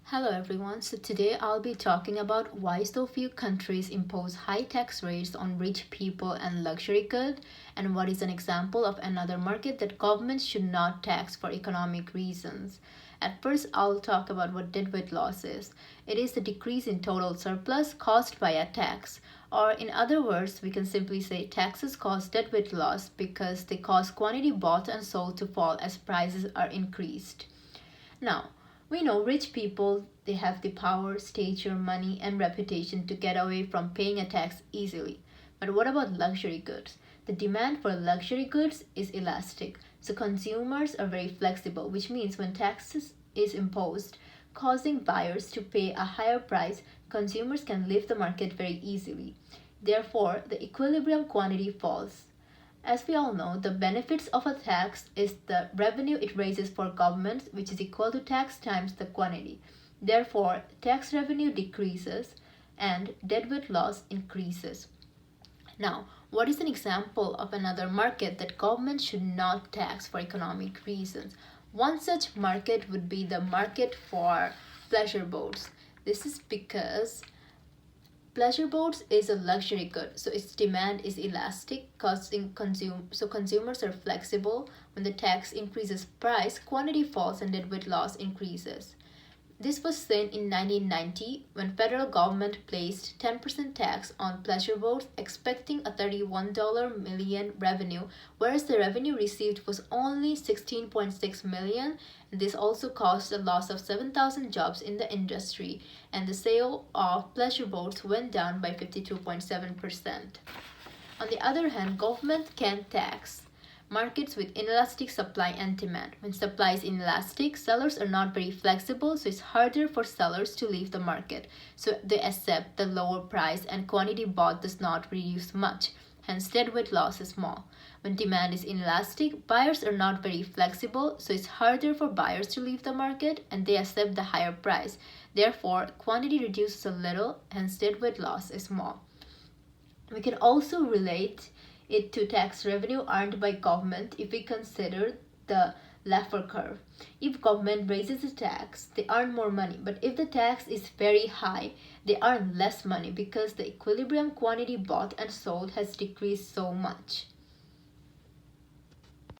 Hello everyone, so today I'll be talking about why so few countries impose high tax rates on rich people and luxury goods, and what is an example of another market that governments should not tax for economic reasons. At first, I'll talk about what deadweight loss is. It is the decrease in total surplus caused by a tax, or in other words, we can simply say taxes cause deadweight loss because they cause quantity bought and sold to fall as prices are increased. Now, we know rich people, they have the power, stature, money, and reputation to get away from paying a tax easily. But what about luxury goods? The demand for luxury goods is elastic, so consumers are very flexible, which means when taxes is imposed, causing buyers to pay a higher price, consumers can leave the market very easily. Therefore, the equilibrium quantity falls. As we all know, the benefits of a tax is the revenue it raises for governments, which is equal to tax times the quantity. Therefore, tax revenue decreases and deadweight loss increases. Now, what is an example of another market that governments should not tax for economic reasons? One such market would be the market for pleasure boats. This is because pleasure boats is a luxury good, so its demand is elastic, so consumers are flexible. When the tax increases price, quantity falls and deadweight loss increases. This was seen in 1990 when federal government placed 10% tax on pleasure boats expecting a $31 million revenue, whereas the revenue received was only 16.6 million. And this also caused a loss of 7,000 jobs in the industry, and the sale of pleasure boats went down by 52.7%. On the other hand, government can tax markets with inelastic supply and demand. When supply is inelastic, sellers are not very flexible, so it's harder for sellers to leave the market. So they accept the lower price and quantity bought does not reduce much. Hence, deadweight loss is small. When demand is inelastic, buyers are not very flexible, so it's harder for buyers to leave the market and they accept the higher price. Therefore, quantity reduces a little, hence deadweight loss is small. We can also relate it to tax revenue earned by government if we consider the Laffer curve. If government raises the tax, they earn more money, but if the tax is very high, they earn less money because the equilibrium quantity bought and sold has decreased so much.